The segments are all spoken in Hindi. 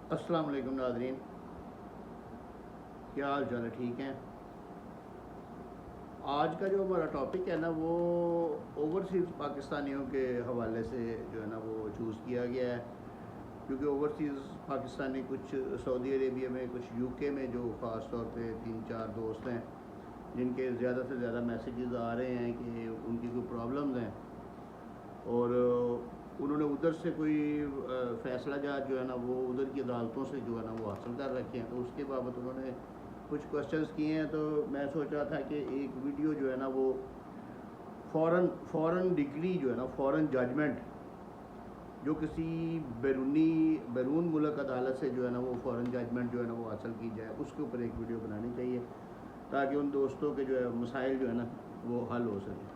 अस्सलाम वालेकुम नाज़रीन, क्या हाल चाल है? ठीक हैं। आज का जो हमारा टॉपिक है ना वो ओवरसीज़ पाकिस्तानियों के हवाले से जो है ना वो चूज़ किया गया है, क्योंकि ओवरसीज़ पाकिस्तानी कुछ सऊदी अरेबिया में, कुछ यूके में जो ख़ास तौर पे 3-4 दोस्त हैं जिनके ज़्यादा से ज़्यादा मैसेजेस आ रहे हैं कि उनकी कोई प्रॉब्लम्स हैं और उन्होंने उधर से कोई फ़ैसला जात जो है ना वो उधर की अदालतों से जो है ना वो हासिल कर रखे हैं। तो उसके बाबत उन्होंने कुछ क्वेश्चंस किए हैं। तो मैं सोच रहा था कि एक वीडियो जो है ना वो फ़ॉरेन डिग्री जो है ना, फ़ॉरेन जजमेंट जो किसी बैरून मुल्क अदालत से जो है ना वो फ़ॉरेन जजमेंट जो है ना वो हासिल की जाए, उसके ऊपर एक वीडियो बनानी चाहिए ताकि उन दोस्तों के जो है मसाइल जो है ना वो हल हो सके।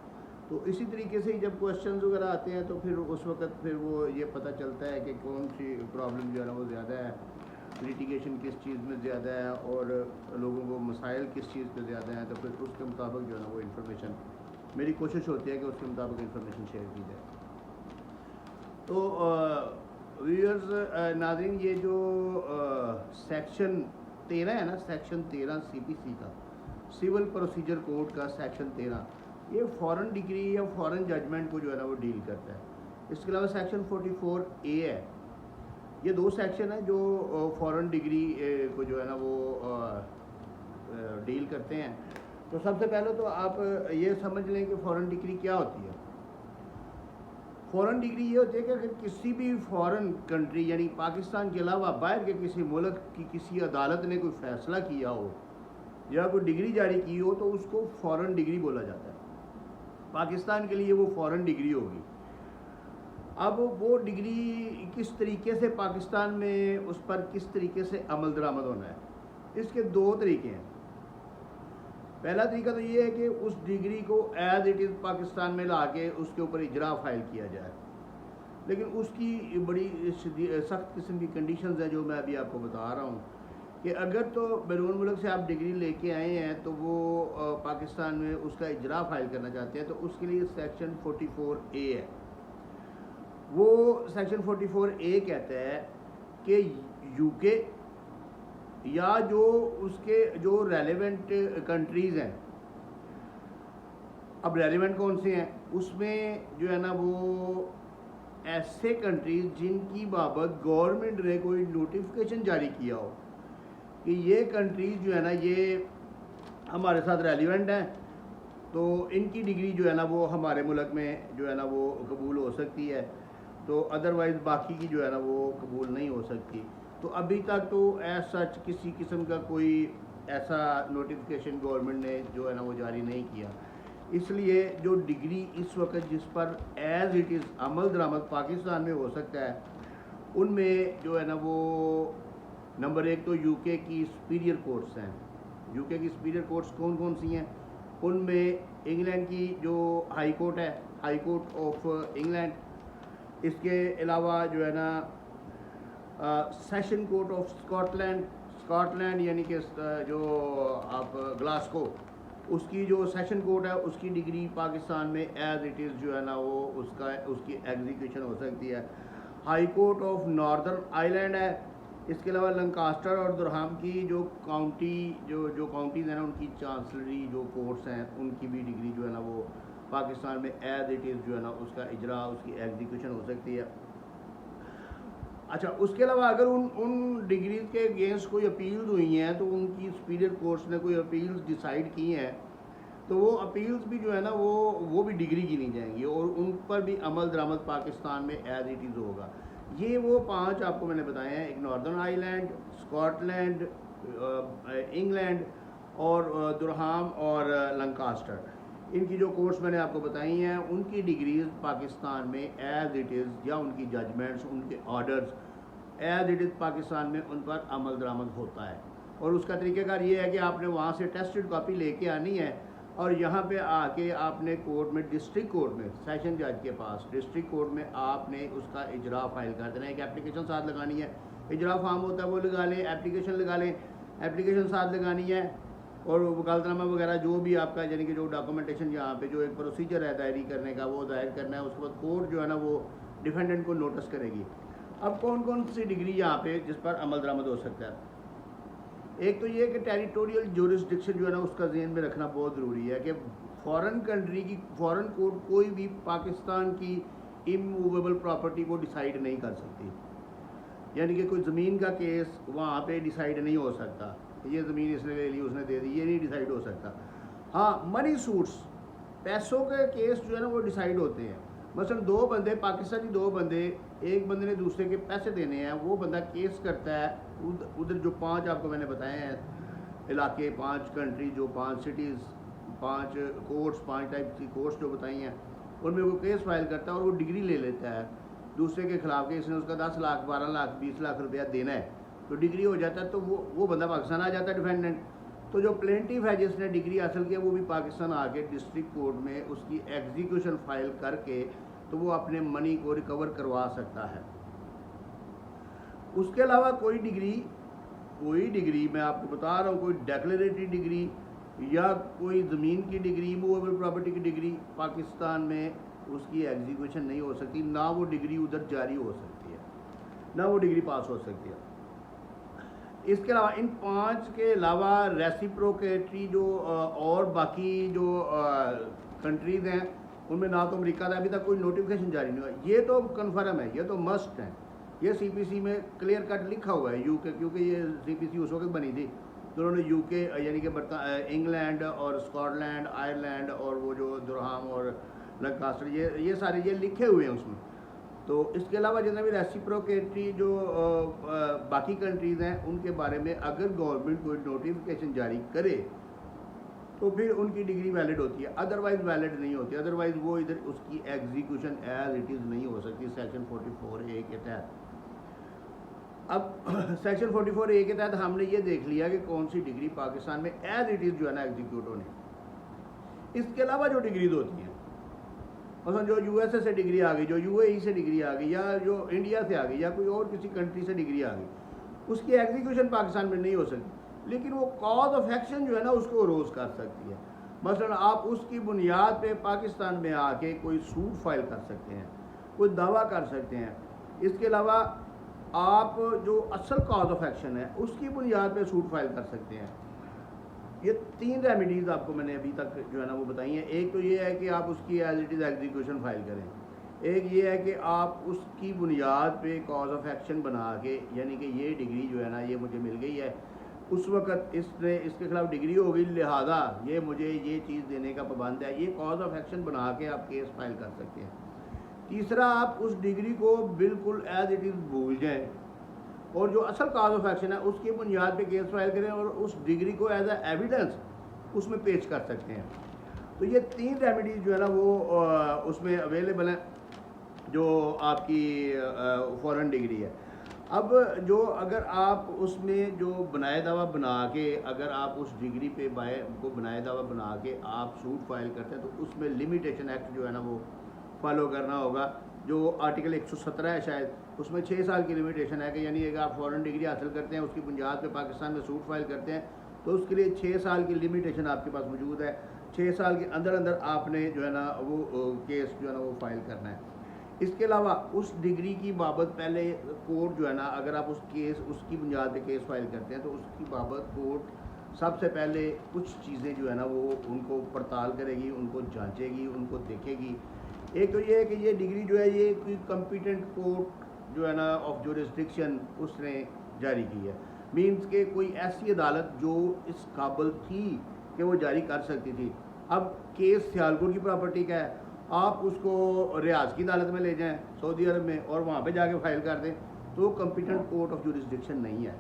तो इसी तरीके से जब क्वेश्चंस वगैरह आते हैं तो फिर उस वक्त फिर वो ये पता चलता है कि कौन सी प्रॉब्लम जो है ना वो ज़्यादा है, लिटिगेशन किस चीज़ में ज़्यादा है और लोगों को मसाइल किस चीज़ पे ज़्यादा हैं। तो फिर उसके मुताबिक जो है ना वो इन्फॉर्मेशन, मेरी कोशिश होती है कि उसके मुताबिक इन्फॉर्मेशन शेयर की जाए। तो व्यूअर्स नाज़रीन, ये जो सेक्शन 13 है ना, सेक्शन 13 CPC का, सिविल प्रोसीजर कोड का सेक्शन 13, ये फ़ॉरेन डिग्री या फ़ॉरेन जजमेंट को जो है ना वो डील करता है। इसके अलावा सेक्शन 44A है। ये दो सेक्शन है जो फ़ॉरेन डिग्री को जो है ना वो डील करते हैं। तो सबसे पहले तो आप ये समझ लें कि फ़ॉरेन डिग्री क्या होती है। फ़ॉरेन डिग्री ये होती है कि अगर किसी भी फ़ॉरेन कंट्री यानी पाकिस्तान के अलावा बाहर के किसी मुल्क की किसी अदालत ने कोई फ़ैसला किया हो या कोई डिग्री जारी की हो तो उसको फ़ॉरेन डिग्री बोला जाता है। पाकिस्तान के लिए वो फ़ॉरेन डिग्री होगी। अब वो डिग्री किस तरीके से पाकिस्तान में उस पर किस तरीके से अमल दरामद होना है, इसके दो तरीके हैं। पहला तरीका तो ये है कि उस डिग्री को एज इट इज़ पाकिस्तान में ला के उसके ऊपर इजरा फाइल किया जाए, लेकिन उसकी बड़ी सख्त किस्म की कंडीशंस हैं जो मैं अभी आपको बता रहा हूँ कि अगर तो बैरून मुल्क से आप डिग्री लेके आए हैं तो वो पाकिस्तान में उसका इजरा फाइल करना चाहते हैं, तो उसके लिए सेक्शन 44A है। वो सेक्शन 44A कहता है कि यूके या जो उसके जो रेलेवेंट कंट्रीज़ हैं, अब रेलेवेंट कौन से हैं, उसमें जो है ना वो ऐसे कंट्रीज़ जिनकी बाबत गवर्नमेंट ने कोई नोटिफिकेशन जारी किया हो कि ये कंट्रीज़ जो है ना ये हमारे साथ रेलिवेंट हैं, तो इनकी डिग्री जो है ना वो हमारे मुल्क में जो है ना वो कबूल हो सकती है, तो अदरवाइज़ बाकी की जो है ना वो कबूल नहीं हो सकती। तो अभी तक तो ऐसा किसी किस्म का कोई ऐसा नोटिफिकेशन गवर्नमेंट ने जो है ना वो जारी नहीं किया। इसलिए जो डिग्री इस वक्त जिस पर एज़ इट इज़ अमल दरामद पाकिस्तान में हो सकता है, उनमें जो है ना वो नंबर एक तो यूके की सुपीरियर कोर्ट्स हैं। यूके की सुपीरियर कोर्ट्स कौन कौन सी हैं? उनमें इंग्लैंड की जो हाई कोर्ट है, हाई कोर्ट ऑफ इंग्लैंड, इसके अलावा जो है ना सेशन कोर्ट ऑफ स्कॉटलैंड यानी कि जो आप ग्लासगो, उसकी जो सेशन कोर्ट है उसकी डिग्री पाकिस्तान में एज इट इज़ जो है ना वो उसकी एग्जीक्यूशन हो सकती है। High court of northern Ireland है। इसके अलावा लंकास्टर और दुरहाम की जो काउंटीज़ हैं ना, उनकी चांसलरी जो कोर्ट्स हैं, उनकी भी डिग्री जो है ना वो पाकिस्तान में एज इट इज़ जो है ना उसका इजरा, उसकी एग्जीक्यूशन हो सकती है। अच्छा, उसके अलावा अगर उन डिग्रीज के अगेंस्ट कोई अपील्स हुई हैं तो उनकी सुपीरियर कोर्ट्स ने कोई अपील्स डिसाइड की हैं, तो वो अपील्स भी जो है ना वो भी डिग्री गिनी जाएंगी और उन पर भी अमल दरामद पाकिस्तान में एज इट इज़ होगा। ये वो 5 आपको मैंने बताए हैं, एक नॉर्दर्न आयरलैंड, स्कॉटलैंड, इंग्लैंड और दुरहाम और लंकास्टर। इनकी जो कोर्ट्स मैंने आपको बताई हैं, उनकी डिग्रीज पाकिस्तान में एज इट इज़ या उनकी जजमेंट्स, उनके orders as it is Pakistan में उन पर अमल दरामद होता है। और उसका तरीक़ाकार ये है कि आपने वहाँ से टेस्टेड कॉपी लेके आनी है और यहाँ पे आके आपने कोर्ट में, डिस्ट्रिक्ट कोर्ट में, सेशन जज के पास डिस्ट्रिक्ट कोर्ट में आपने उसका इजरा फाइल कर देना है। एक एप्लीकेशन साथ लगानी है, इजरा फार्म होता है वो लगा लें, एप्लीकेशन लगा लें, एप्लीकेशन साथ लगानी है और वकालतनामा वगैरह जो भी आपका यानी कि जो डॉक्यूमेंटेशन यहाँ पे जो एक प्रोसीजर है दायरी करने का वो दायर करना है। उसके बाद कोर्ट जो है ना वो डिफेंडेंट को नोटिस करेगी। अब कौन कौन सी डिग्री यहाँ पे जिस पर अमल दरामद हो सकता है? एक तो ये कि टेरिटोरियल ज्यूरिसडिक्शन जो है ना उसका ज़हन में रखना बहुत ज़रूरी है कि फॉरेन कंट्री की फॉरेन कोर्ट कोई भी पाकिस्तान की इमूवेबल प्रॉपर्टी को डिसाइड नहीं कर सकती। यानी कि कोई ज़मीन का केस वहाँ पे डिसाइड नहीं हो सकता, ये ज़मीन इसने ले ली उसने दे दी, ये नहीं डिसाइड हो सकता। हाँ, मनी सूट्स, पैसों के केस जो है ना वो डिसाइड होते हैं। मसलन दो बंदे पाकिस्तानी, दो बंदे, एक बंदे ने दूसरे के पैसे देने हैं, वो बंदा केस करता है। उधर जो 5 आपको मैंने बताए हैं इलाके, 5 कंट्री, जो 5 सिटीज़, 5 कोर्ट्स, 5 टाइप की कोर्ट्स जो बताई हैं, उनमें वो केस फाइल करता है और वो डिग्री ले लेता है दूसरे के खिलाफ कि इसने उसका 10 लाख, 12 लाख, 20 लाख रुपया देना है, तो डिग्री हो जाता है। तो वो बंदा पाकिस्तान आ जाता है डिफेंडेंट। तो जो प्लेंटिफ है जिसने डिग्री हासिल किया वो भी पाकिस्तान आके डिस्ट्रिक्ट कोर्ट में उसकी एग्जीक्यूशन फाइल करके तो वो अपने मनी को रिकवर करवा सकता है। उसके अलावा कोई डिग्री मैं आपको बता रहा हूँ, कोई डेक्लेरेटरी डिग्री या कोई ज़मीन की डिग्री, मूवेबल प्रॉपर्टी की डिग्री पाकिस्तान में उसकी एग्जीक्यूशन नहीं हो सकती, ना वो डिग्री उधर जारी हो सकती है, ना वो डिग्री पास हो सकती है। इसके अलावा इन 5 के अलावा रेसिप्रोकेटरी जो और बाकी जो कंट्रीज़ हैं उनमें ना तो अमेरिका का अभी तक कोई नोटिफिकेशन जारी नहीं हुआ। ये तो कन्फर्म है, ये तो मस्ट है, ये सीपीसी में क्लियर कट लिखा हुआ है। यूके, क्योंकि ये सीपीसी उस वक्त बनी थी तो उन्होंने यूके यानी कि इंग्लैंड और स्कॉटलैंड, आयरलैंड और वो जो दुरहाम और लंकास्टर, ये सारे ये लिखे हुए हैं उसमें। तो इसके अलावा जितने भी रेसिप्रोकेटरी जो बाकी कंट्रीज़ हैं उनके बारे में अगर गवर्नमेंट कोई नोटिफिकेशन जारी करे तो फिर उनकी डिग्री वैलिड होती है, अदरवाइज़ वैलिड नहीं होती। अदरवाइज़ वो इधर उसकी एग्जीक्यूशन एज इट इज़ नहीं हो सकती सेक्शन 44A के तहत। अब सेक्शन 44A के तहत हमने ये देख लिया कि कौन सी डिग्री पाकिस्तान में एज इट इज़ जो है ना एग्जीक्यूट होने। इसके अलावा जो डिग्रीज होती हैं, मतलब जो यूएसए से डिग्री आ गई, जो यूएई से डिग्री आ गई, या जो इंडिया से आ गई, या कोई और किसी कंट्री से डिग्री आ गई, उसकी एग्जीक्यूशन पाकिस्तान में नहीं हो सकती, लेकिन वो कॉज ऑफ एक्शन जो है ना उसको रोज़ कर सकती है। मसलन आप उसकी बुनियाद पे पाकिस्तान में आके कोई सूट फाइल कर सकते हैं, कोई दावा कर सकते हैं। इसके अलावा आप जो असल कॉज ऑफ एक्शन है उसकी बुनियाद पे सूट फाइल कर सकते हैं। ये 3 रेमेडीज़ आपको मैंने अभी तक जो है ना वो बताई हैं। एक तो ये है कि आप उसकी as it is execution file करें, एक ये है कि आप उसकी बुनियाद पे कॉज ऑफ एक्शन बना के, यानी कि ये डिग्री जो है ना ये मुझे मिल गई है, उस वक़्त इसके खिलाफ डिग्री हो गई, लिहाजा ये मुझे ये चीज़ देने का पाबंद है, ये कॉज ऑफ एक्शन बना के आप केस फाइल कर सकते हैं। तीसरा, आप उस डिग्री को बिल्कुल एज इट इज़ भूल जाएँ और जो असल कॉज ऑफ एक्शन है उसकी बुनियाद पे केस फाइल करें और उस डिग्री को एज ए एविडेंस उसमें पेश कर सकते हैं। तो ये 3 रेमेडीज़ जो है ना वो उसमें अवेलेबल हैं जो आपकी फॉरेन डिग्री है। अब जो अगर आप उसमें जो बनाए दावा बना के, अगर आप उस डिग्री पे बनाए दावा बना के आप सूट फाइल करते हैं तो उसमें लिमिटेशन एक्ट जो है ना वो फॉलो करना होगा। जो आर्टिकल 117 है शायद, उसमें 6 साल की लिमिटेशन है कि यानी अगर आप फॉरेन डिग्री हासिल करते हैं उसकी बुनियाद पे पाकिस्तान में सूट फाइल करते हैं तो उसके लिए 6 साल की लिमिटेशन आपके पास मौजूद है। 6 साल के अंदर अंदर आपने जो है ना वो केस जो है ना वो फाइल करना है। इसके अलावा उस डिग्री की बाबत पहले कोर्ट जो है ना, अगर आप उसकी बुनियाद पे केस फाइल करते हैं तो उसकी बाबत कोर्ट सबसे पहले कुछ चीज़ें जो है ना वो उनको पड़ताल करेगी, उनको जांचेगी, उनको देखेगी। एक तो ये है कि ये डिग्री जो है ये कोई कॉम्पिटेंट कोर्ट जो है ना ऑफ ज्यूरिसडिक्शन उसने जारी की है, मीन्स के कोई ऐसी अदालत जो इस काबिल थी कि वो जारी कर सकती थी। अब केस सियालकोट की प्रॉपर्टी का है, आप उसको रियाज की अदालत में ले जाएं सऊदी अरब में और वहाँ पे जाके फाइल कर दें तो कॉम्पिटेंट कोर्ट ऑफ ज्यूरिसडिक्शन नहीं है।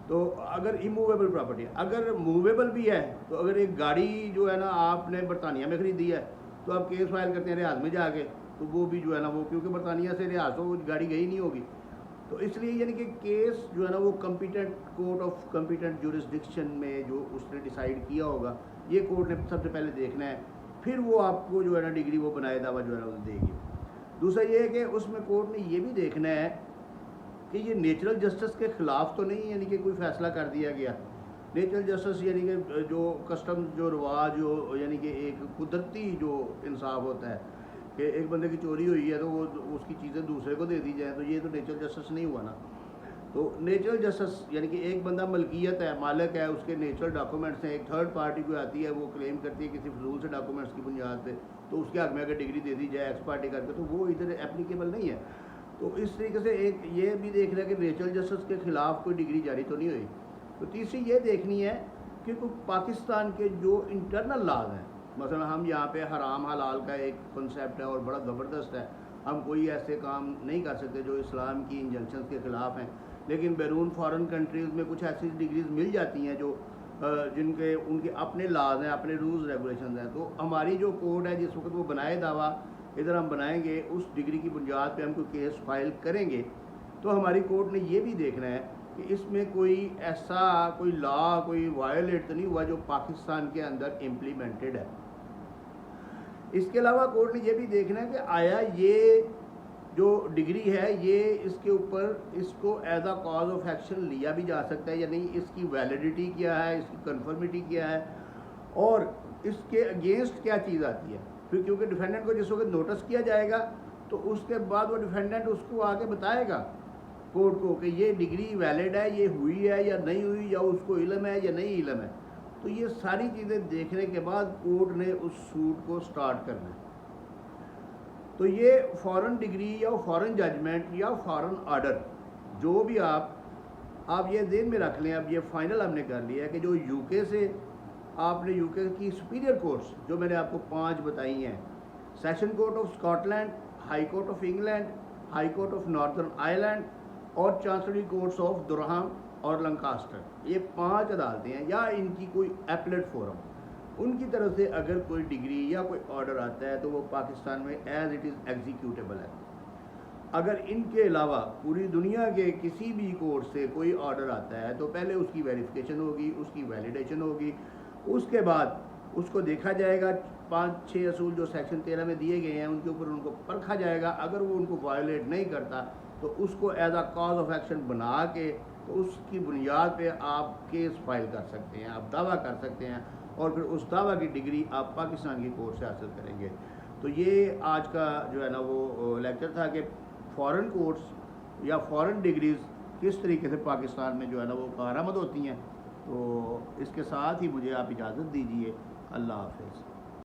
तो अगर इमूवेबल प्रॉपर्टी, अगर मूवेबल भी है, तो अगर एक गाड़ी जो है ना आपने बरतानिया में ख़रीदी है तो आप केस फाइल करते हैं रियाज में जाके, तो वो भी जो है ना वो, क्योंकि बरतानिया से रियाज तो वो गाड़ी गई नहीं होगी, तो इसलिए यानी कि केस जो है ना वो competent court of competent jurisdiction में जो उसने डिसाइड किया होगा, ये कोर्ट ने सबसे पहले देखना है, फिर वो आपको जो है ना डिग्री वो बनाए दावा जो है ना वो देगी। दूसरा ये है कि उसमें कोर्ट ने ये भी देखना है कि ये नेचुरल जस्टिस के ख़िलाफ़ तो नहीं, यानी कि कोई फ़ैसला कर दिया गया। नेचुरल जस्टिस यानी कि जो कस्टम, जो रिवाज, जो यानी कि एक कुदरती जो इंसाफ होता है कि एक बंदे की चोरी हुई है तो वो उसकी चीज़ें दूसरे को दे दी जाए, तो ये तो नेचुरल जस्टिस नहीं हुआ ना। तो नेचुरल जस्टिस यानी कि एक बंदा मलकियत है, मालिक है, उसके नेचुरल डॉक्यूमेंट्स हैं, एक थर्ड पार्टी को आती है, वो क्लेम करती है किसी फजूल से डॉक्यूमेंट्स की बुनियाद पे, तो उसके हक में अगर डिग्री दे दी जाए एक्स पार्टी करके, तो वो इधर एप्लीकेबल नहीं है। तो इस तरीके से एक ये भी देख रहा है कि नेचुरल जस्टिस के ख़िलाफ़ कोई डिग्री जारी तो नहीं हुई। तो तीसरी ये देखनी है कि पाकिस्तान के जो इंटरनल लॉज हैं, मसलन हम यहाँ पे हराम हलाल का एक कॉन्सेप्ट है और बड़ा ज़बरदस्त है, हम कोई ऐसे काम नहीं कर सकते जो इस्लाम की इंजंक्शंस के ख़िलाफ़ हैं, लेकिन बैरून फॉरेन कंट्रीज़ में कुछ ऐसी डिग्रीज़ मिल जाती हैं जो जिनके उनके अपने लॉज हैं, अपने रूल्स रेगुलेशन हैं। तो हमारी जो कोड है, जिस वक्त वो बनाए दावा इधर हम बनाएंगे, उस डिग्री की बुनियाद पे हम कोई केस फाइल करेंगे, तो हमारी कोर्ट ने ये भी देखना है कि इसमें कोई ऐसा कोई लॉ कोई वायोलेट तो नहीं हुआ जो पाकिस्तान के अंदर इम्प्लीमेंटेड है। इसके अलावा कोर्ट ने ये भी देखना है कि आया ये जो डिग्री है ये इसके ऊपर इसको as a cause of action लिया भी जा सकता है या नहीं, इसकी वैलिडिटी क्या है, इसकी कन्फर्मिटी क्या है, और इसके अगेंस्ट क्या चीज़ आती है। फिर क्योंकि डिफेंडेंट को जिस वक्त नोटिस किया जाएगा तो उसके बाद वो डिफेंडेंट उसको आगे बताएगा कोर्ट को कि ये डिग्री वैलिड है, ये हुई है या नहीं हुई, या उसको इल्म है या नहीं इल्म है। तो ये सारी चीज़ें देखने के बाद कोर्ट ने उस सूट को स्टार्ट करना है। तो ये फॉरेन डिग्री या फॉरेन जजमेंट या फॉरेन ऑर्डर जो भी आप ये ध्यान में रख लें। अब ये फाइनल हमने कर लिया है कि जो यूके से आपने यूके की सुपीरियर कोर्ट्स जो मैंने आपको 5 बताई हैं, session court of Scotland, high court of England, high court of northern Ireland और चांसलरी कोर्ट्स ऑफ दुरहाम और लंकास्टर, ये 5 अदालतें हैं या इनकी कोई एपलेट फोरम, उनकी तरफ से अगर कोई डिग्री या कोई ऑर्डर आता है तो वो पाकिस्तान में एज इट इज़ एग्जीक्यूटेबल है। अगर इनके अलावा पूरी दुनिया के किसी भी कोर्ट से कोई ऑर्डर आता है तो पहले उसकी वेरिफिकेशन होगी, उसकी वैलिडेशन होगी, उसके बाद उसको देखा जाएगा, 5-6 असूल जो सेक्शन 13 में दिए गए हैं उनके ऊपर उनको परखा जाएगा। अगर वो उनको वायोलेट नहीं करता तो उसको as a cause of action बना के तो उसकी बुनियाद पे आप केस फाइल कर सकते हैं, आप दावा कर सकते हैं, और फिर उस दावा की डिग्री आप पाकिस्तान की कोर्ट से हासिल करेंगे। तो ये आज का जो है ना वो लेक्चर था कि फ़ॉरेन कोर्ट्स या फ़ॉरेन डिग्रीज़ किस तरीके से पाकिस्तान में जो है ना वो कारआमद होती हैं। तो इसके साथ ही मुझे आप इजाज़त दीजिए। अल्लाह हाफ़िज़।